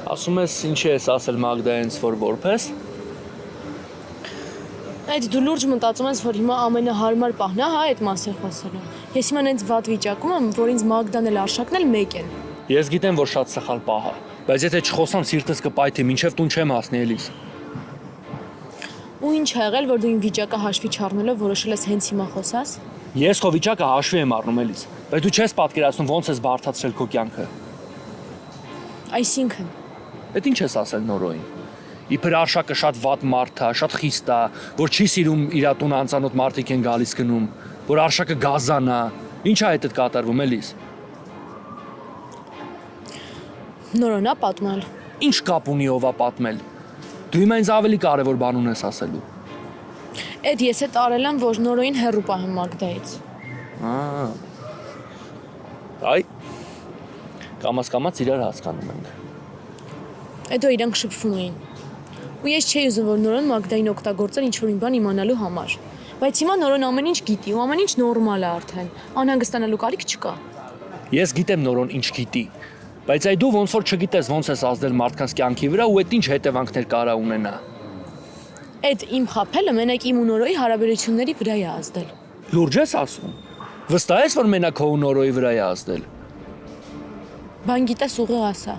Ասում ես ինչի ես ասել Մագդայից, որ որպես։ Այդ դու լուրջ մտածում ես, որ հիմա ամենահարմար պահն է, հա, այդ մասին խոսելու։ Ես հիմա այնց վատ վիճակում եմ, որ ինձ Մագդան էլ Արշակն էլ մեկ են։ Ես գիտեմ, որ շատ սխալ պահ է, բայց եթե չխոսամ սիրտս կպայթի, մինչև տուն չեմ հասնի էլիս։ Ու ինչ ա եղել, որ դու իմ վիճակը հաշվի չառնելով որոշել ես հենց հիմա խոսաս։ Ես քո վիճակը հաշվի եմ առնում էլիս, բայց դու չես պատկերացնում ոնց ես բարդացրել քո կյանքը։ Այսինքն, Էդ ինչ ես ասել Նորոյին։ Իբր Արշակը շատ վատ մարդ է, շատ խիստ է, որ չի սիրում իր տունը անծանոթ մարդիկ են գալիս գնում, որ Արշակը գազան է։ Ինչ է այդ կատարվում էլիս։ Նորոնա պատմել։ Ինչ կապ ունի ով է պատմել։ Դու հիմա ինձ ավելի կարևոր բան ունես ասելու։ Այդ ես էլ արել եմ, որ Նորոյին հեռու պահեմ Մագդայից։ Այ կամաց իրար հասկանում ենք։ Հետո իրանք շփվում էին։ Ու ես չէի ուզում, որ Նորոն Մագդային օգտագործել ինչ-որ մի բան իմանալու համար։ Բայց հիմա Նորոն ամեն ինչ գիտի ու ամեն ինչ նորմալ է արդեն։ Անհանգստանալու կարիք չկա։ Ես գիտեմ Նորոն ինչ գիտի, բայց այ դու ոնց որ չգիտես ոնց ես ազդել մարդկանց կյանքի վրա ու այդ ինչ հետևանքներ կարա ունենա։ Այդ իմ խաբելը մենակ իմ ու Նորոյի հարաբերությունների վրա է ազդել։ Լուրջ ես ասում։ Վստահ ես, որ մենակ քո ու Նորոյի վրա է ազդել։ Բան գիտես ուղիղ ասա։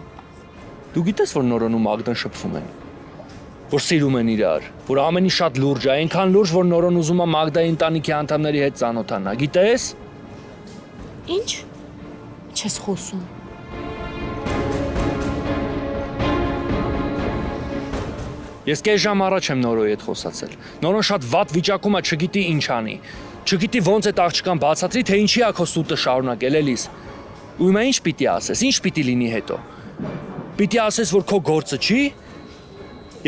Դու գիտես, որ Նորոն ու Մագդան շփվում են, որ սիրում են իրար, որ ամեն ինչ շատ լուրջ է, այնքան լուրջ, որ Նորոն ուզում է Մագդայի ընտանիքի անդամների հետ ծանոթանա, գիտես։ Ինչ։ Չես խոսում։ Ես կես ժամ առաջ եմ Նորոյի հետ խոսացել։ Նորոն շատ վատ վիճակում է, չգիտի ինչ անի։ Չգիտի ոնց այդ աղջկան բացատրի, թե ինչի է քո սուտը շարունակել էլիս։ Ու հիմա ինչ պիտի ասես, ինչ պիտի լինի հետո։ Պիտի ասես, որ քո գործը չի։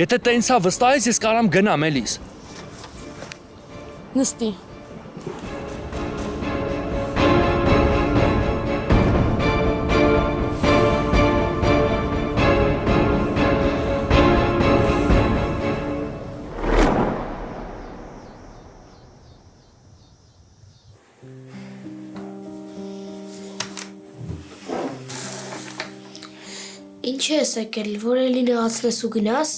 Եթե տենց է վստահ ես, ես կարամ գնամ էլիս։ Նստի։ Ինչ ես եկել, որ էլի նեղացնես ու գնաս։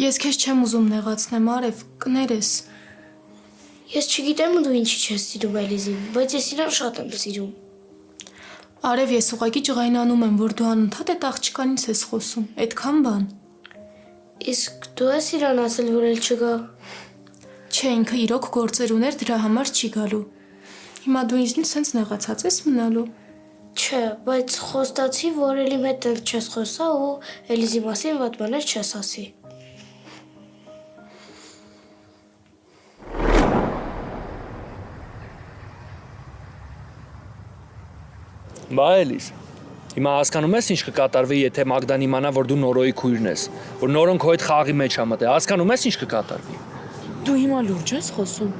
Ես քեզ չեմ ուզում նեղացնեմ, Արև, կներես։ Ես չգիտեմ դու ինչի չես սիրում Էլիզին, բայց ես իրան շատ եմ սիրում։ Արև, ես ուղղակի ջղայնանում եմ, որ դու անընդհատ այդ աղջկանից ես խոսում, այդքան բան։ Իսկ դու ես իրան ասել, որ էլ չգա։ Չէ, ինքը իրոք գործեր ուներ, դրա համար չի գալու։ Հիմա դու ինձնից սենց նեղացած ես մնալու։ Չէ, բայց խոստացի, որ էլի հետ էլ չես խոսա ու Էլիզի մասին վատ բաներ չես ասի։ Բա էլիս։ Հիմա հասկանում ես ինչ կկատարվի, եթե Մագդան իմանա, որ դու Նորոյի քույրն ես, որ Նորոն քո հետ խաղի մեջ է մտել։ Հասկանում ես ինչ կկատարվի։ Դու հիմա լուրջ ես խոսում։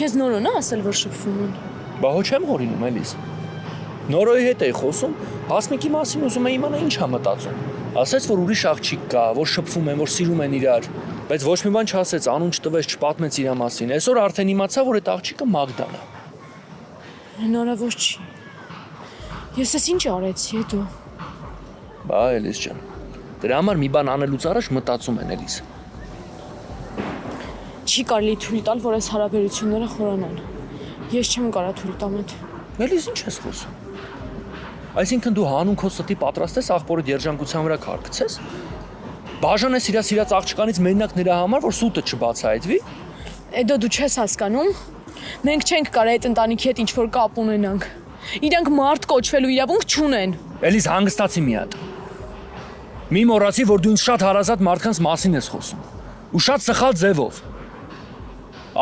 Քեզ Նորոնն է ասել, որ շփվում են։ Բա հո չեմ հորինում էլիս։ Նորոյի հետ էի խոսում, Հասմիկի մասին ուզում էի իմանալ ինչ է մտածում։ Ասեց, որ ուրիշ աղջիկ կա, որ շփվում են, որ սիրում են իրար, բայց ոչ մի բան չասեց, անուն չտվեց, չպատմեց իր մասին։ Այսօր արդեն իմացա, որ այդ աղջիկը Մագդան է։ Հնարավոր չի։ Ես էս ինչ արեցի հետո։ Բա Էլիս ջան, դրա համար մի բան անելուց առաջ մտածում են էլիս։ Չի կարելի թույլ տալ, որ այս հարաբերությունները խորանան։ Ես չեմ կարա թույլ տամ այդ։ Էլիս ինչ ես խոսում։ Այսինքն դու հանուն քո ստի պատրաստ ես աղբորը երջանկության վրա քարկցես։ Բաժանես իր սիրած աղջկանից մենակ նրա համար, որ սուտը չբացահայտվի։ Էդո դու չես հասկանում։ Մենք չենք կարա այդ ընտանիքի հետ ինչ-որ կապ ունենանք։ Իրանք մարդ կոչվելու իրավունք չունեն։ Էլիս հանգստացի մի հատ։ Մի մոռացի, որ դու ինձ շատ հարազատ մարդկանց մասին ես խոսում։ Ու շատ սխալ ձևով։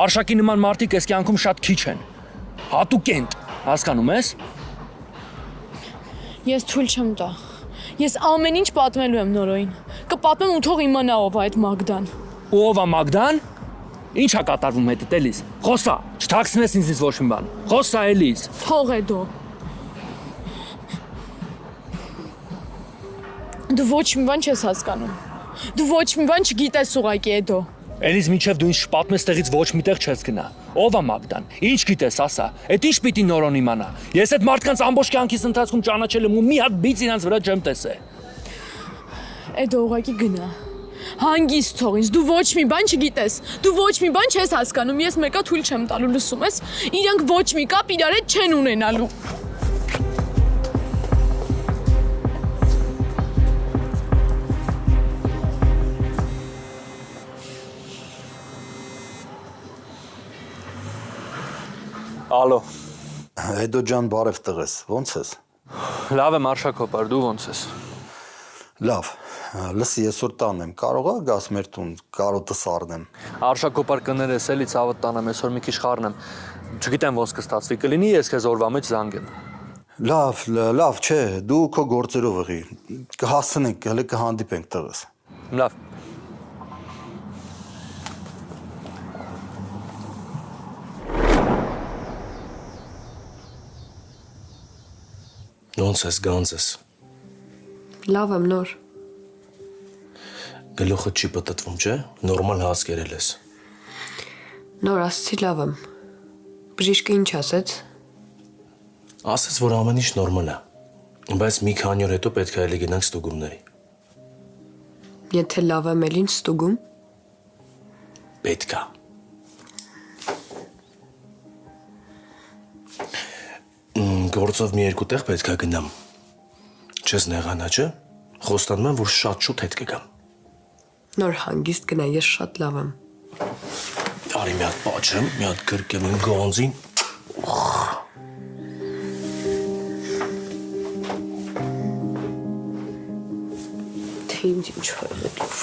Արշակի նման մարդիկ այս կյանքում շատ քիչ են։ Հատուկ են, հասկանում ես։ Ես թույլ չեմ տա։ Ես ամեն ինչ պատմելու եմ Նորոյին։ Կպատմեմ ու թող իմանա ով է այդ Մագդան։ Ու ով է Մագդան։ Ինչ է կատարվում հետդ էլիս։ Խոսա, չթաքցնես ինձից ոչ մի բան։ Խոսա էլիս։ Թող է դու։ Դու ոչ մի բան չես հասկանում։ Դու ոչ մի բան չգիտես ուղղակի Էդո։ Էլիս մինչև դու ինձ շպատմես տեղից ոչ միտեղ չես գնա։ Ով է Մագդան։ Ինչ գիտես, ասա։ Էդ ինչ պիտի Նորոն իմանա։ Ես այդ մարդկանց ամբողջ կյանքիս ընթացքում ճանաչել եմ ու մի հատ բիծ իրանց վրա չեմ տեսել։ Այդ ուղղակի գնա։ Հանգիստ թող ինձ, դու ոչ մի բան չգիտես։ Դու ոչ մի բան չես հասկանում, ես մեկա թույլ չեմ տալու, լսում ես։ Իրանք ոչ մի կապ իրար հետ չեն ունենալու։ Ալո։ Էդո ջան, բարև տղես, ո՞նց ես։ Լավ եմ Արշակոպար, դու ո՞նց ես։ Լավ, լսի, այսօր տան եմ, կարող է գաս մեր տուն, կարոտը սառնեմ։ Արշակոպար կներես էլի ցավդ տանեմ, այսօր մի քիչ խառնեմ։ Չգիտեմ ոնց կստացվի, կլինի ես քեզ օրվա մեջ զանգեմ։ Լավ, չէ, դու քո գործերով եղի, կհասնենք, հələ կհանդիպենք տղես։ Լավ։ Ոնց ես գանձես։ Լավ եմ նոր։ Գլուխը չի պտտվում, չէ՞։ Նորմալ հաց կերել ես։ Նոր ասացի լավ եմ։ Բժիշկը ինչ ասեց։ Ասեց, որ ամեն ինչ նորմալ է։ Բայց մի քանի օր հետո պետք է էլի գնանք ստուգումների։ Եթե լավ եմ, էլ ինչ ստուգում։ Պետք է։ Գործով մի երկու տեղ պետք է գնամ։ Չես նեղանա, չէ՞։ Խոստանում եմ, որ շատ շուտ հետ կգամ։ Նոր հանգիստ գնա, ես շատ լավ եմ։ Արի մի հատ պատժեմ, մի հատ գրկեմ իմ գանձին։ Թե ինձ ինչ հորելով։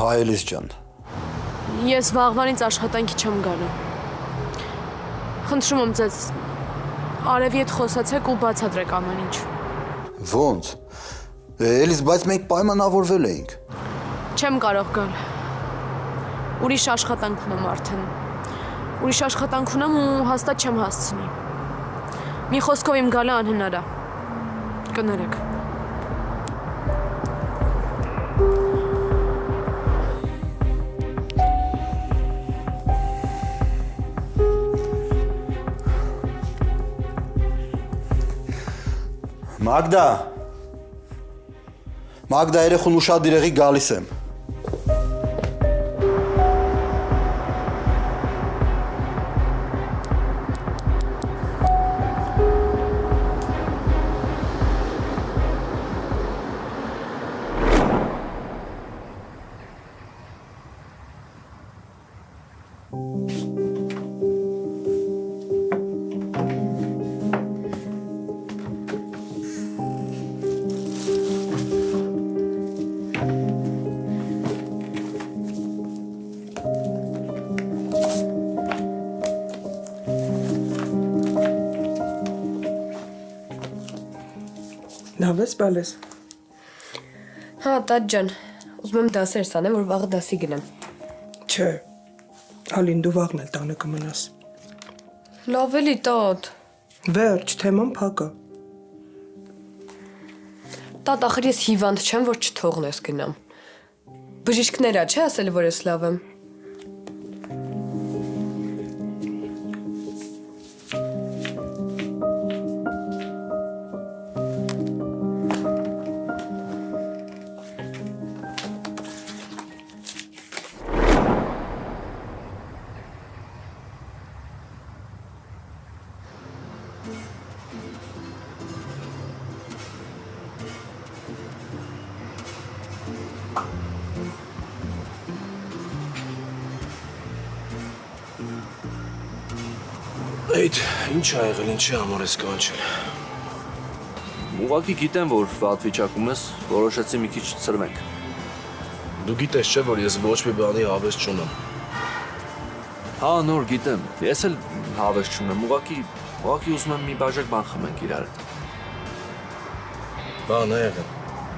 Հայ Էլիս ջան։ Ես վաղվանից աշխատանքի չեմ գալու։ Խնդրում եմ ձեզ, Արևի հետ խոսացեք ու բացատրեք ամեն ինչ։ Ոնց։ Էլիս, բայց մենք պայմանավորվել էինք։ Չեմ կարող գալ։ Ուրիշ աշխատանք ունեմ արդեն։ Ուրիշ աշխատանք ունեմ ու հաստատ չեմ հասցնի։ Մի խոսքով իմ գալը անհնար է։ Կներեք։ Մագդա, երեխուն ուշադիր եղի, գալիս եմ։ Լավ ես, բալես։ Հա, տաճ ջան, ուզում եմ դասեր սանեմ, որ վաղը դասի գնամ։ Չէ, Ալին դու վաղն էլ տանը կմնաս։ Լավ էլի տատ։ Վերջ, թեման փակա։ Տատ, ախր ես հիվանդ չեմ, որ չթողնես գնամ։ Բժիշկներա չէ ասել, որ ես լավ եմ։ Այդ ինչ ա եղել, ինչի համար ես կանչել։ Ուղղակի գիտեմ, որ վատ վիճակում ես, որոշեցի մի քիչ ծրվենք։ Դու գիտես չէ, որ ես ոչ մի բանի հավես չունեմ։ Հա, նոր գիտեմ։ Ես էլ հավես չունեմ, ուղղակի ուզում եմ մի բաժակ բան խմենք իրար հետ։ Բան է եղել։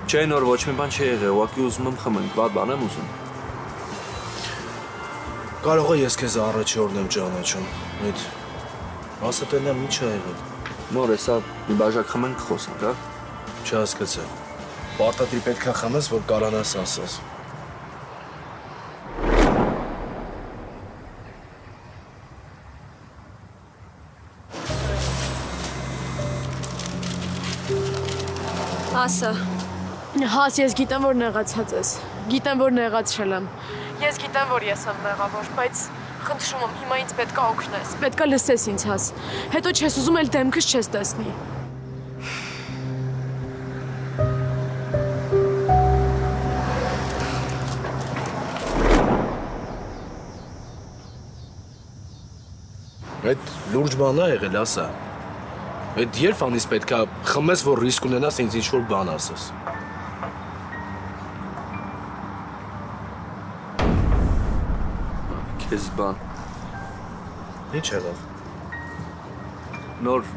Չէ, նոր ոչ մի բան չի եղել, ուղղակի ուզում եմ խմենք, վատ բան եմ ուզում։ Կարող է ես քեզ առաջի օրն եմ ճանաչում։ Այդ ասա տենամ ինչ ա եղել։ Նոր էսա մի բաժակ խմենք խոսանք, հա։ Չհասկացա։ Պարտադիր պետք է խմես, որ կարանաս ասես։ Ասա։ Հաս, ես գիտեմ, որ նեղացած ես։ Գիտեմ, որ նեղացրել եմ։ Ես գիտեմ, որ ես եմ մեղավոր, բայց խնդրում եմ, հիմա ինձ պետքա օգնես։ Պետքա լսես ինձ, Հաս։ Հետո չես ուզում էլ դեմքս չես տեսնի։ Այդ լուրջ բան ա եղել, ասա։ Այդ երբ անից պետքա խմես, որ ռիսկ ունենաս ինձ ինչ-որ բան ասես։ Քեզ բան։ Ինչ եղավ։ Նոր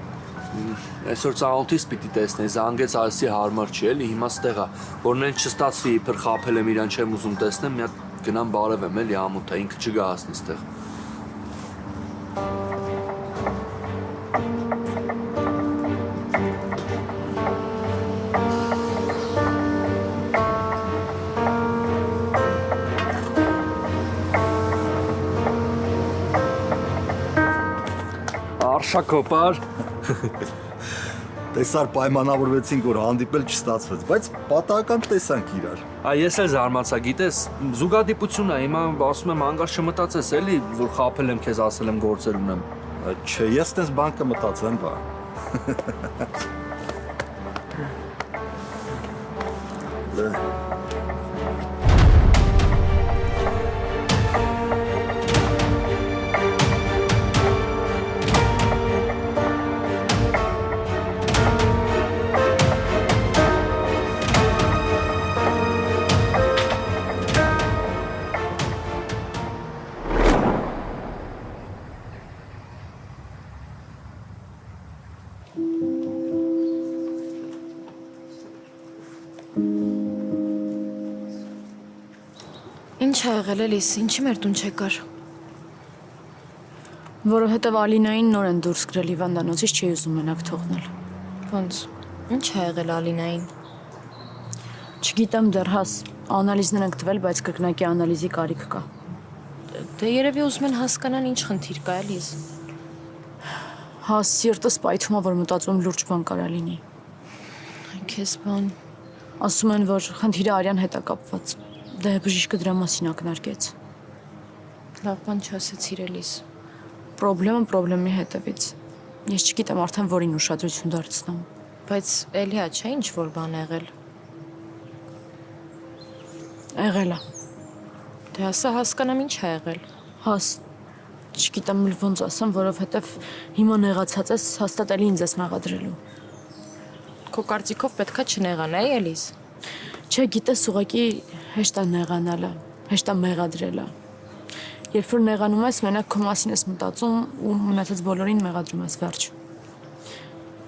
այսօր ծանոթից պիտի տեսնես, զանգեց ասի հարմար չի էլի, հիմա ստեղա, որն էլ չստացվի, իբր խաբել եմ իրան չեմ ուզում տեսնեմ, մի հատ գնամ բարևեմ էլի ամոթա, ինքը չգա հասնի ստեղ։ Արշակոպար։ Տեսար պայմանավորվեցինք, որ հանդիպել չստացվեց, բայց պատահական տեսանք իրար։ Ես էլ զարմացա, գիտես, զուգադիպություն է, հիմա ասում եմ հանգար չմտածես էլի, որ խաբել եմ քեզ, ասել եմ գործեր ունեմ։ Չէ, ես տես բան կմտածեմ, բա։ Ինչ ա եղել էլիս, ինչի մեր տուն չեկար։ Որովհետև Ալինային նոր են դուրս գրել հիվանդանոցից, չի ուզում մենակ թողնել։ Ոնց։ Ինչ ա եղել Ալինային։ Չգիտեմ դեռ, Հաս, անալիզներ ենք տվել, բայց կրկնակի անալիզի կարիք կա։ Դե երևի ուզում են հասկանան ինչ խնդիր կա էլիս։ Հաս, սիրտս պայթում ա, որ մտածում լուրջ բան կարա լինի։ Քեզ բան։ Ասում են, որ խնդիրը Արյան հետ է կապված։ Դե բժիշկը դրա մասին ակնարկեց։ Լավ բան չասեցիր էլիս։ Պրոբլեմի հետևից։ Ես չգիտեմ արդեն որին ուշադրություն դարձնեմ։ Բայց էլի ա չէ ինչ որ բան եղել։ Եղել ա։ Դե ասա հասկանամ ինչ ա եղել։ Հաս, չգիտեմ ոնց ասեմ, որովհետև հիմա նեղացած ես, հաստատ էլի ինձ ես մեղադրելու։ Քո կարծիքով պետքա չնեղանայի էլիս։ Չէ, գիտես, ուղղակի հեշտ է նեղանալը, հեշտ է մեղադրելը։ Երբ որ նեղանում ես, մենակ քո մասին ես մտածում ու մնացած բոլորին մեղադրում ես վերջ։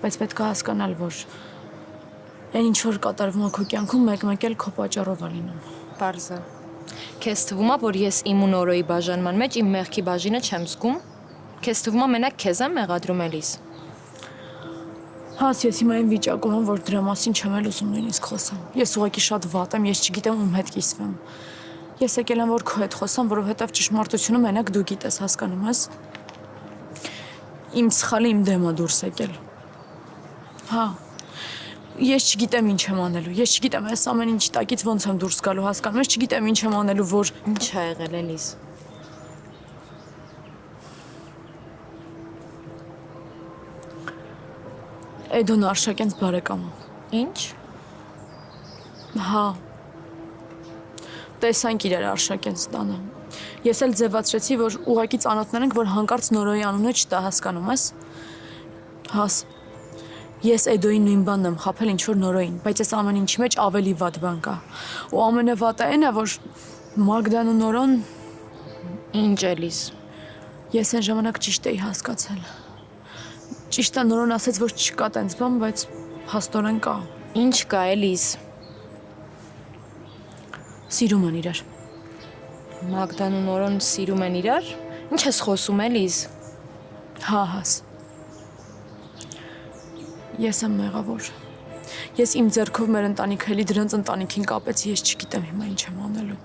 Բայց պետք է հասկանալ, որ այն ինչ որ կատարվում է քո կյանքում, մեկ-մեկ էլ քո պատճառով է լինում։ Պարզը։ Քեզ թվում է, որ ես իմ ու Նորոյի բաժանման մեջ իմ մեղքի բաժինը չեմ զգում։ Քեզ թվում է մենակ քեզ եմ մեղադրում էլիս։ Հաս, ես հիմա այն վիճակում եմ, որ դրա մասին չեմ էլ ուզում նույնիսկ խոսամ։ Ես ուղղակի շատ վատ եմ, ես չգիտեմ ում հետ կիսվեմ։ Ես եկել եմ, որ քո հետ խոսամ, որովհետև ճշմարտությունը մենակ դու գիտես, հասկանում ես։ Իմ սխալը իմ դեմը դուրս եկել։ Հա։ Ես չգիտեմ ինչ եմ անելու։ Ես չգիտեմ այս ամեն ինչ տակից ոնց եմ դուրս գալու, հասկանում ես, չգիտեմ ինչ եմ անելու, որ Ինչ ա եղել էլիս։ Էդոն Արշակյանց բարեկամը։ Ինչ։ Հա։ Տեսանք իրար Արշակյանց տանը։ Ես էլ ձևացրեցի, որ ուղակի ծանոթներ ենք, որ հանկարծ Նորոյի անունը չտա, հասկանում ես։ Հաս։ Ես Էդոյի նույն բանն եմ խաբել, ինչ որ Նորոյին, բայց այս ամեն ինչի մեջ ավելի վատ բան կա։ Ու ամենավատը այն է, որ Մագդան ու Նորոն Ինչ էլիս։ ես այն ժամանակ ճիշտ էի հասկացել։ Ճիշտ է, Նորոն ասեց, որ չկա տենց բան, բայց հաստորեն կա։ Ինչ կա Էլիզ։ Սիրում են իրար։ Մագդան ու Նորոն սիրում են իրար։ Ինչ ես խոսում Էլիզ։ Հա, հաս։ Ես եմ մեղավոր։ Ես իմ ձեռքով մեր ընտանիքը էլի դրանց ընտանիքին կապեցի, ես չգիտեմ հիմա ինչ եմ անելու։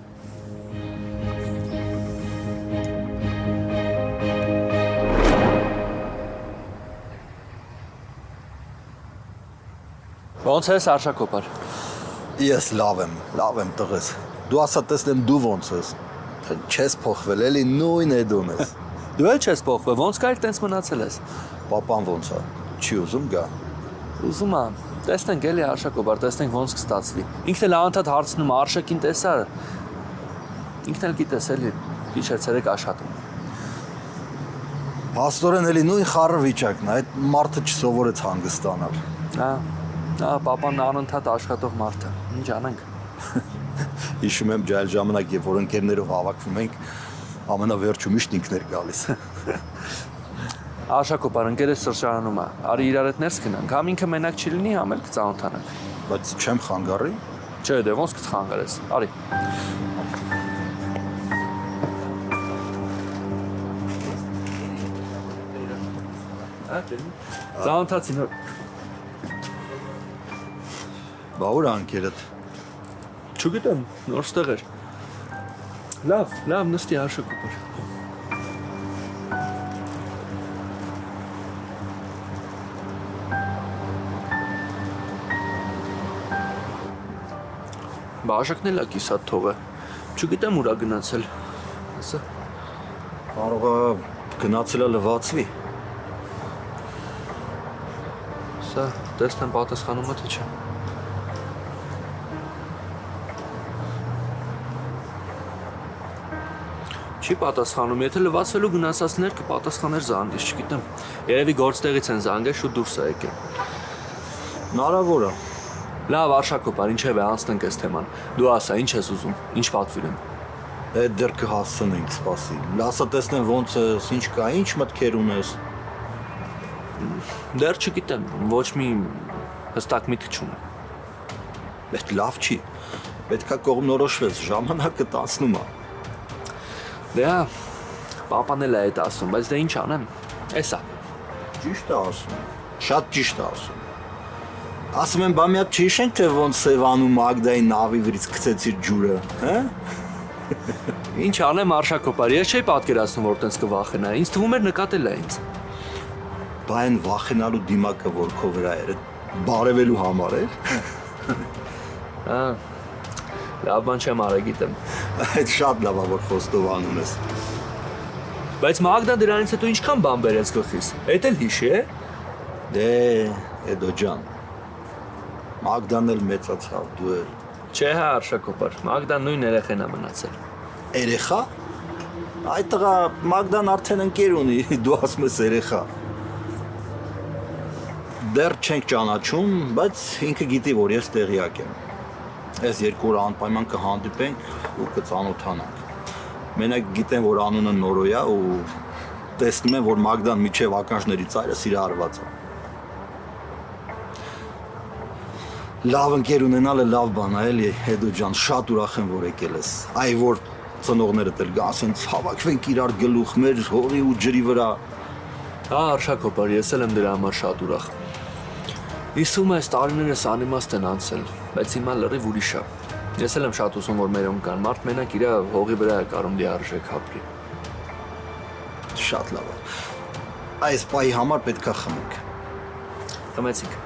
Ոնց ես Արշակոպար։ Ես լավ եմ տղես։ Դու ասա տեսնեմ դու ոնց ես։ Չես փոխվել, էլի նույն Էդոն ես։ Դու էլ չես փոխվել, ոնց կայր տենց մնացել ես։ Պապան ոնց է։ Չի ուզում գա։ Ուզում եմ, տեսնենք էլի Արշակոպար, տեսնենք ոնց կստացվի։ Ինքն էլ անդադ հարցնում է Արշակին տեսա։ Ինքն էլ գիտես էլի, գիշեր-ցերեկ աշխատում։ Փաստորեն էլի նույն խառը վիճակն է, այդ մարդը չսովորեց հանգստանալ։ Հա, պապան անընդհատ աշխատող մարդ է։ Ինչ անենք։ Հիշում եմ ջայլ ժամանակ, երբ որ ընկերներով հավաքվում ենք, ամենավերջում միշտ ինքն էր գալիս։ Արշակոպար ընկերս սրճարանում է։ Արի իրար հետ ներս գնանք, համ ինքը մենակ չի լինի, համ էլ կծանոթանանք։ Բայց չեմ խանգարի։ Չէ, դե ոնց կխանգարես։ Արի։ Ծանոթացին։ Բա ուր անկերդ։ Չգիտեմ, նոր ստեղ էր։ Լավ, նստի Արշակոպար։ Բաժակն էլ է կիսատ թողը։ Չգիտեմ ուր է գնացել։ Ասա։ Կարող է գնացել է լվացվի։ Սա տեսնեմ պատասխանում է թե չէ։ Չի պատասխանում, եթե լվացվելու գնացածներ կպատասխաներ զանգես, չգիտեմ։ Երևի գործտեղից են զանգել, շուտ դուրս է եկել։ Հնարավոր է։ Լավ, Արշակոպար, ինչև է, անցնենք այս թեման։ Դու ասա, ինչ ես ուզում, ինչ պատվիրեմ։ Այդ դեռ կհասցնենք, սպասի։ Լասա տեսնեմ ոնց ես, ինչ կա, ինչ մտքեր ունես։ Դեռ չգիտեմ, ոչ մի հստակ միտք չունեմ։ Այդ լավ չի։ Պետքա կողմնորոշվես, ժամանակը տանցնում է։ Դե հա, պապան էլ է այդ ասում, բայց դե ինչ անեմ, էսա։ Ճիշտ է ասում, շատ ճիշտ է ասում։ Ասում եմ, բա մի հատ չհիշենք, թե ոնց Սևանում Մագդայի նավի վրից գցեցիր ջուրը, հա։ Ինչ անեմ Արշակոպար, ես չէի պատկերացնում, որ տենց կվախենա, ինձ թվում էր նկատել է ինձ։ Բա այն վախենալու դիմակը, որ քո վրա էր, բարևելու համար էր։ Հա, լավ բան չեմ արել, գիտեմ։ Այդ շատ լավ է, որ խոստովանում ես։ Բայց Մագդան դրանից հետո ինչքան բան բերեց գլխիս, էդ էլ հիշի է։ Դե, Էդո ջան, Մագդան էլ մեծացավ, դու էլ։ Չէ հա Արշակոպար, Մագդան նույն երեխեն է մնացել։ Երեխա։ Այդ տղա Մագդան արդեն ընկեր ունի, դու ասում ես երեխա։ Դեռ չենք ճանաչում, բայց ինքը գիտի, որ ես տեղյակ եմ։ Այս երկու օր անպայման կհանդիպենք ու կծանոթանանք։ Մենակ գիտեմ, որ անունը Նորոյ է ու տեսնում եմ, որ Մագդան միջև ականջների ծայրը սիրահարված է։ Լավ ընկեր ունենալը լավ բան է, էլի, Էդո ջան, շատ ուրախ եմ, որ եկել ես։ Այ որ ծնողներդ էլ գան, ասենց հավաքվենք իրար գլուխ մեր հորի ու ջրի վրա։ Հա Արշակոպար, ես էլ եմ դրա համար շատ ուրախ։ Իսում այս տարիներս անիմաստ են անցել, բայց հիմա լրիվ ուրիշ է։ Ես էլ եմ շատ ուզում, որ մերոն կան, մարդ մենակ իր հողի վրա է կարում լիարժեք ապրի։ Շատ լավ է։ Այս պահի համար պետքա խմենք։ Խմեցինք։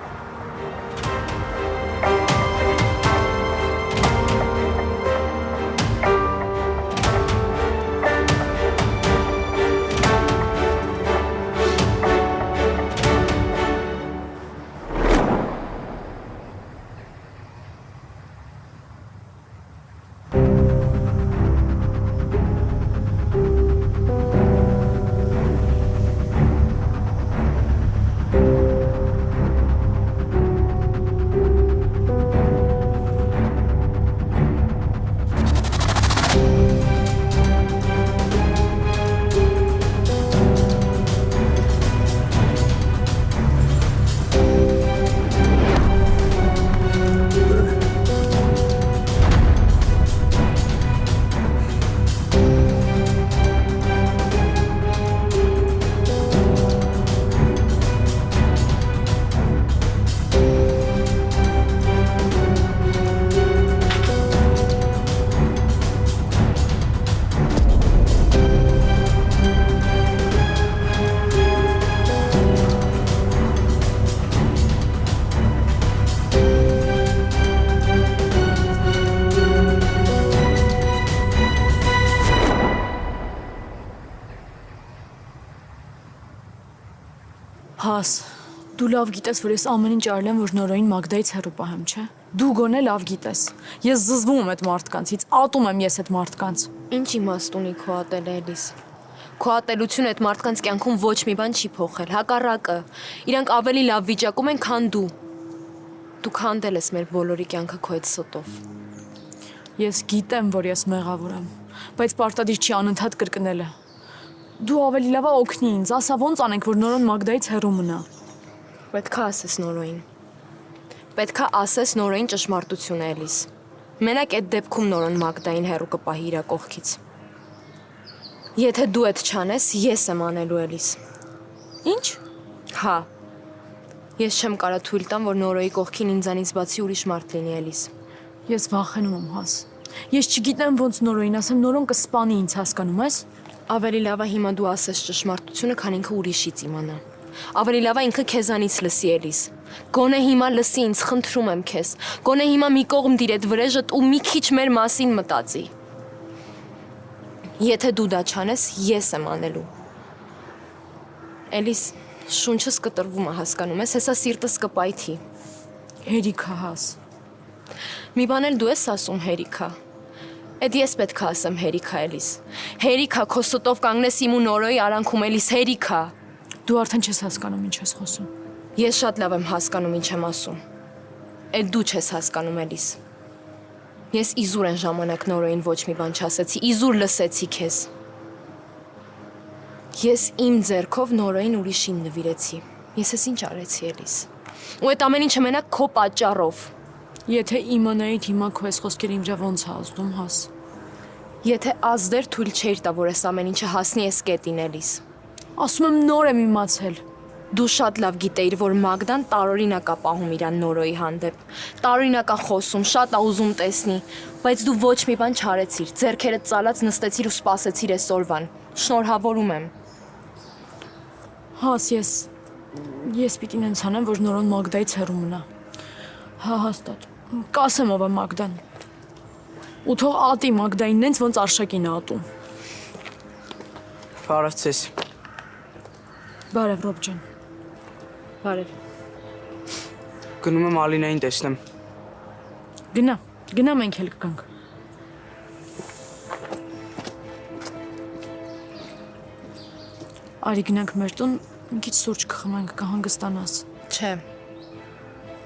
Հաս, դու լավ գիտես, որ ես ամեն ինչ արել եմ, որ Նորոյին Մագդայից հեռու պահեմ, չէ՞։ Դու գոնե լավ գիտես։ Ես զզվում եմ այդ մարդկանցից, ատում եմ ես այդ մարդկանց։ Ինչ իմաստ ունի քո ատելը, Էլիս։ Քո ատելությունը այդ մարդկանց կյանքում ոչ մի բան չի փոխել, հակառակը։ Իրանք ավելի լավ վիճակում են, քան դու։ Դու քանդել ես մեր բոլորի կյանքը քո այդ սոտով։ Ես գիտեմ, որ ես մեղավոր եմ, բայց պարտադիր չի անընդհատ կրկնելը։ Դու ավելի լավ օգնի ինձ, ասա ոնց անենք, որ Նորոն Մագդայից հեռու մնա։ Պետք է ասես Նորոյին։ Պետք է ասես Նորոյին ճշմարտությունը, Էլիս։ Մենակ այդ դեպքում Նորոն Մագդային հեռու կպահի իր կողքից։ Եթե դու այդ չանես, ես եմ անելու, Էլիս։ Ինչ։ Հա։ Ես չեմ կարող թույլ տամ, որ Նորոյի կողքին ինձանից բացի ուրիշ մարդ լինի, Էլիս։ Ես վախենում եմ, Հաս։ Ես չգիտեմ ոնց Նորոյին ասեմ, Նորոն կսպանի ինձ, հասկանում ես։ Ավելի լավ է հիմա դու ասես ճշմարտությունը, քան ինքը ուրիշից իմանա։ Ավելի լավ է ինքը քեզանից լսի, Էլիս։ Գոնե հիմա լսի ինձ, խնդրում եմ քեզ։ Գոնե հիմա մի կողմ դիր այդ վրեժդ ու մի քիչ մեր մասին մտածի։ Եթե դու դա չանես, ես եմ անելու։ Էլիս, շունչս կտրվում է, հասկանում ես, հեսա սիրտս կպայթի։ Հերիքա, Հաս։ Մի բան էլ դու ես ասում հերիքա։ Էդ ես պետք է ասեմ հերիքա, Էլիս։ Հերիքա, քո սոտով կանգնես իմ ու Նորոյի արանքում, Էլիս, հերիքա։ Դու արդեն չես հասկանում ինչ ես խոսում։ Ես շատ լավ եմ հասկանում ինչ եմ ասում։ Էդ դու չես հասկանում, Էլիս։ Ես իզուր են ժամանակ Նորոյին ոչ մի բան չասեցի, իզուր լսեցի քեզ։ Ես իմ ձեռքով Նորոյին ուրիշին նվիրեցի։ Ես ես ինչ արեցի, Էլիս։ Ու այդ ամեն ինչը մենակ քո պատճառով։ Եթե իմանայիդ հիմա քո այս խոսքերը իմ վրա ոնց է ազդում, Հաս։ Եթե ազդեր թույլ չէիր տա, որ այս ամեն ինչը հասնի այս կետին, Էլիս։ Ասում եմ նոր եմ իմացել։ Դու շատ լավ գիտեիր, որ Մագդան տարօրինակ է պահում իրան Նորոյի հանդեպ։ Տարօրինակ է խոսում, շատ է ուզում տեսնի, բայց դու ոչ մի բան չարեցիր։ Ձեռքերդ ծալած նստեցիր ու սպասեցիր այսօրվան։ Շնորհավորում եմ։ Հաս, ես պիտի նենց անեմ, որ Նորոն Մագդայից հեռու մնա։ Հա, հաստատ։ Կասեմ ով է Մագդան։ Ու թող ատի Մագդային նենց ոնց Արշակին է ատում։ Բարև ձեզ։ Բարև, Ռոբ ջան։ Բարև։ Գնում եմ Ալինային տեսնեմ։ Գնա մենք էլ կգանք։ Արի գնանք մեր տուն, մի քիչ սուրճ կխմենք, կհանգստանաս։ Չէ։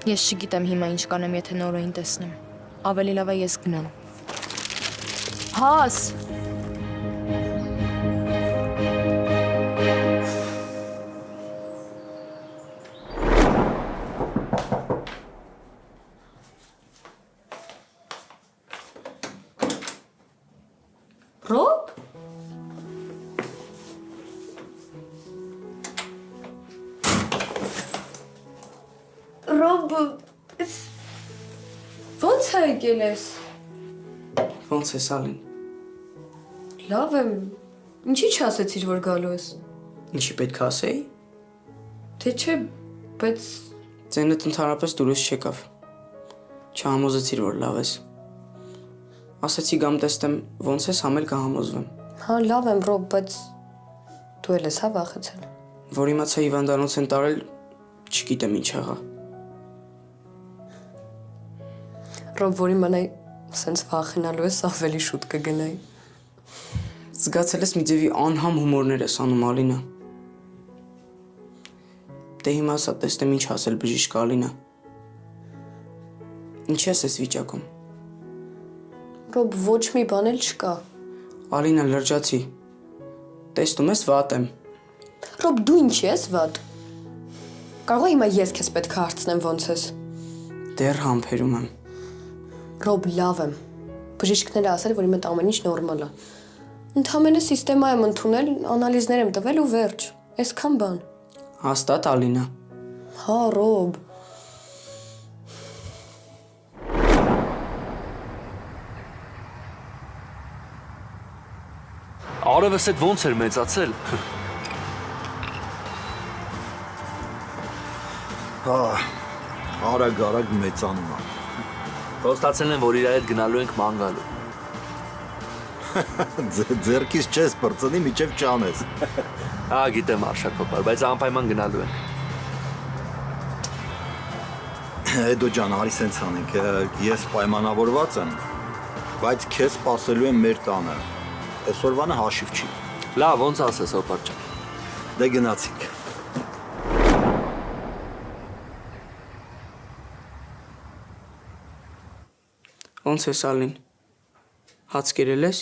Ես չգիտեմ հիմա ինչ կանեմ, եթե Նորոյին տեսնեմ։ Ավելի լավ է ես գնամ։ Հաս։ Ռոբ։ Ռոբ, ո՞նց է եկել ես։ Ոնց ես Ալին։ Լավ եմ։ Ինչի՞ չասեցիր, որ գալու ես։ Ինչի պետք է ասեի։ Թե չէ, բայց Ձենդ ընդհանրապես դուրս չեկավ։ Չհամոզեցիր, որ լավ ես։ Ասացի գամ տեսնեմ ոնց ես համել կհամոզվեմ։ հա լավ եմ, Ռոբ, բայց դու էլ ես հա վախեցել։ Որ իմացա հիվանդանոց են տարել, չգիտեմ ինչ եղա։ Ռոբ, որ իմանայի սենց վախենալու ես, ավելի շուտ կգնայի։ Զգացել ես մի ձևի անհամ հումորներ ես անում, Ալինա։ Դե հիմա ասա տեսնեմ ինչ ասել բժիշկ Ալինա։ Ինչ ես ես վիճակում։ Ռոբ, ոչ մի բան էլ չկա։ Ալինա, լրջացի։ Տեսնում ես վատ եմ։ Ռոբ, դու ինչ ես վատ։ Կարող է հիմա ես քեզ պետք է հարցնեմ ոնց ես։ Դեռ համբերում եմ։ Ռոբ, լավ եմ։ Բժիշկները ասել, որ իմ այդ ամեն ինչ նորմալ է։ Ընդհանրապես սիստեմա եմ ընդունել, անալիզներ եմ տվել ու վերջ։ Այսքան բան։ Հաստատ, Ալինա։ Հա, Ռոբ։ Արևս այդ ոնց էր մեծացել։ Հա, արագ մեծանում է։ Խոստացել են, որ իր հետ գնալու ենք ման գալու։ Ձերքից չես բրծնի, միջև չանես։ Հա, գիտեմ Արշակոպար, բայց անպայման գնալու ենք։ Էդո ջան, արի սենց անենք, ես պայմանավորված եմ, բայց քեզ սպասելու եմ մեր տանը, այսօրվանը հաշիվ չի, Լավ, ոնց ասես, օպար ջան։ դե գնացինք։ Ոնց ես Ալին։ Հաց կերել ես։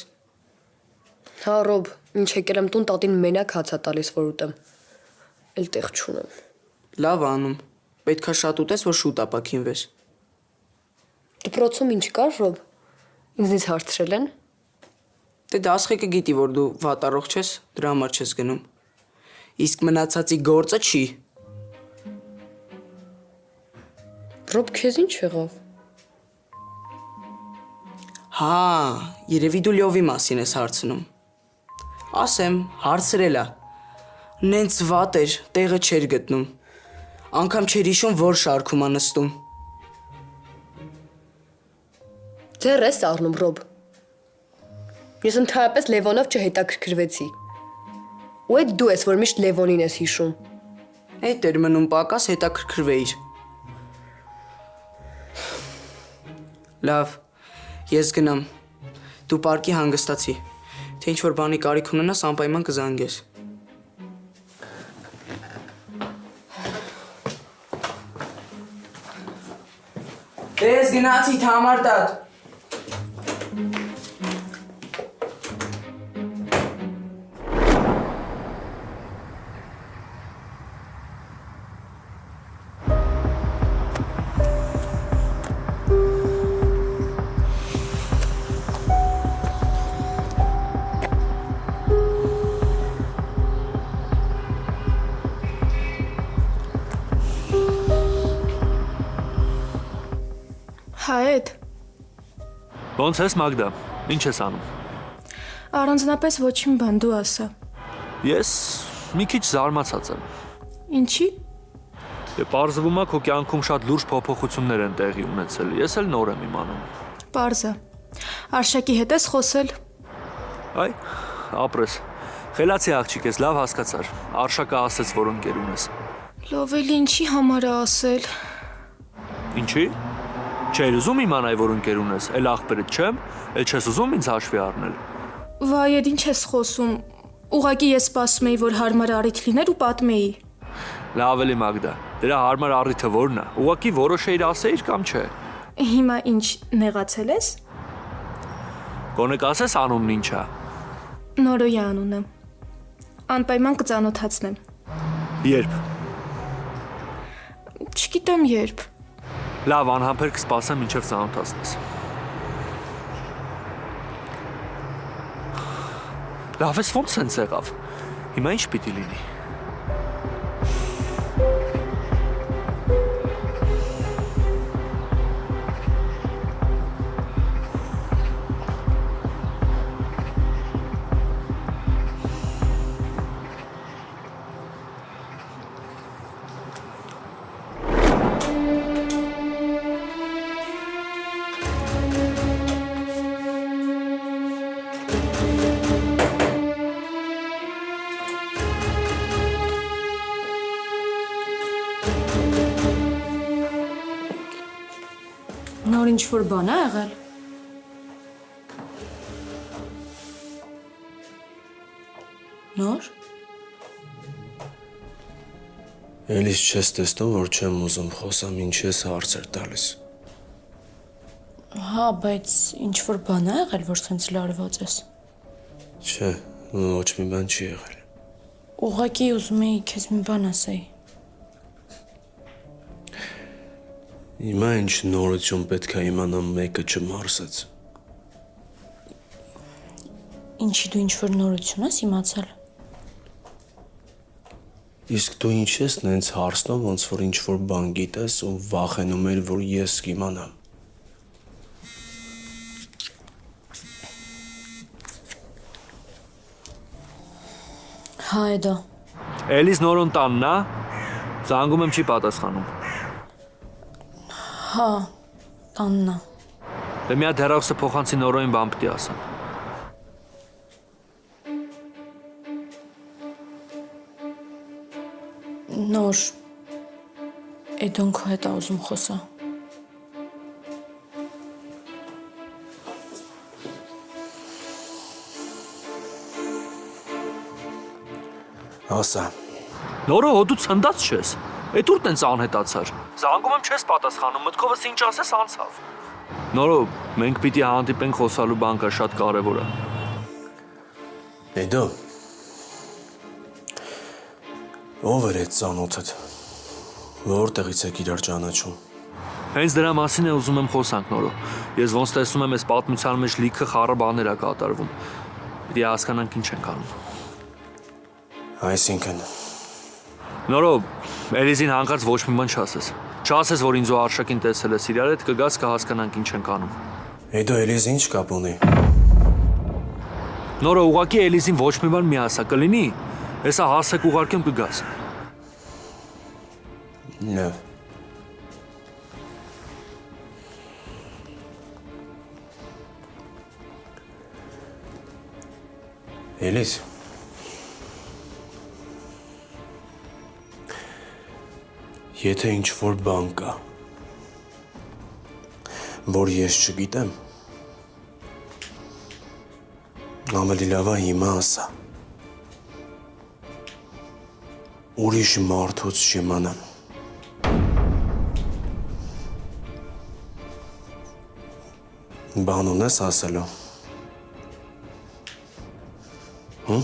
Հա, Ռոբ, ինչ եկել եմ տուն տատին մենակ հացա տալիս, որ ուտեմ։ Էլ տեղ չունեմ։ Լավ անում։ Պետքա շատ ուտես, որ շուտ ապակինվես։ Դպրոցում ինչ կար, Ռոբ։ Ինձնից հարցրել են։ Դե դասղեկը գիտի, որ դու վատառող չես, դրա համար չես գնում։ Իսկ մնացածի գործը չի։ Ռոբ, քեզ ինչ եղավ։ Հա, երևի դու լյովի մասին ես հարցնում։ Ասեմ, հարցրելա։ Նենց վատ էր, տեղը չէր գտնում։ Անգամ չէր հիշում, որ շարքում ա նստում։ Ձեր ես առնում, Ռոբ։ Ես ընդհանրապես Լևոնով չհետաքրքրվեցի։ Ու այդ դու ես, որ միշտ Լևոնին ես հիշում։ Այդ էր մնում պակաս հետաքրքրվեիր։ Լավ, ես գնամ։ Դու պարկի հանգստացի։ Թե ինչ-որ բանի կարիք ունենաս, անպայման կզանգես։ Դες գնացի թամարտատ։ Հա, էդ։ Ոնց ես Մագդա։ Ինչ ես անում։ Առանձնապես ոչ մի բան դու ասա։ Ես մի քիչ զարմացած եմ։ Ինչի։ Դե պարզվում է քո կյանքում շատ լուրջ փոփոխություններ են տեղի ունեցել։ Ես էլ նոր եմ իմանում։ Պարզա։ Արշակի հետ ես խոսել։ Այ, ապրես։ Խելացի աղջիկ ես, լավ հասկացար։ Արշակը ասեց, որ ընկեր ունես։ Լավ էլի ինչի համար է ասել։ Ինչի։ Չէր ուզում իմանալ, որ ընկեր ունես, էլ աղբերդ չեմ, էլ չես ուզում ինձ հաշվի առնել։ Վայ, էդ ինչ ես խոսում։ Ուղղակի ես սպասում էի, որ հարմար առիթ լիներ ու պատմեի։ Լավ էլի Մագդա, դրա հարմար առիթը ո՞րն է։ Ուղղակի որոշեիր ասեիր կամ չէ։ Հիմա ինչ նեղացել ես։ Գոնե կասես անունն ինչ է։ Նորոյի անունը։ Անպայման կծանոթացնեմ։ Երբ։ Չգիտեմ երբ։ Լավ, անհամբեր կսպասեմ մինչև ծանոթացնես։ Լավ ես ոնց սենց եղավ։ Հիմա ինչ պիտի լինի։ Նոր ինչ-որ բան է եղել։ Նոր։ Էլիս չես տեսնում, որ չեմ ուզում խոսամ, ինչ ես հարցեր տալիս։ Հա, բայց ինչ-որ բան է եղել, որ սենց լարված ես։ Չէ, ոչ մի բան չի եղել։ Ուղղակի ուզում էի քեզ մի բան ասեի։ Հիմա ինչ նորություն պետք է իմանամ մեկը չմարսեց։ Ինչի դու ինչ-որ նորություն ես իմացել։ Իսկ դու ինչ ես նենց հարցնում, ոնց որ ինչ-որ բան գիտես ու վախենում ես, որ ես կիմանամ։ Հա, էդա։ Էլիս նորոն տանն է։ Զանգում եմ չի պատասխանում։ Հա, տաննա։ Դե մի հատ հեռախոսը փոխանցի նորոյին բան պիտի ասեմ։ Նոր։ Էդոն քո հետ է ուզում խոսա։ Ասա։ Նորո հոդու ցնդած չես։ Էդ ուր տենց անհետացար։ Զանգում եմ չես պատասխանում, մտքովս ինչ ասես անցավ։ Նորո, մենք պիտի հանդիպենք խոսալու բան կա, շատ կարևոր է։ Էդո։ Ով էր այդ ծանոթդ։ Որտեղից եք իրար ճանաչում։ Հենց դրա մասին է ուզում եմ խոսանք, Նորո։ Ես ոնց տեսնում եմ, այս պատմության մեջ լիքը խառը բաներ է կատարվում։ Պիտի հասկանանք ինչ ենք անում։ Այսինքն Նորո, Էլիզին հանկարծ ոչ մի բան չասես։ Չասես, որ ինձ ու Արշակին տեսել ես իրար հետ, կգաս կհասկանանք ինչ ենք անում։ Էդո Էլիզ ինչ կապ ունի։ Նորո, ուղակի Էլիզին ոչ մի բան մի ասա, կլինի։ Հեսա հասեք ուղարկեմ կգաս։ Լավ։ Էլիզ։ Եթե ինչ-որ բան կա, որ ես չգիտեմ, ավելի լավ է հիմա ասա։ Ուրիշ մարդուց չիմանամ։ Բան ունես ասելու։ Հմ?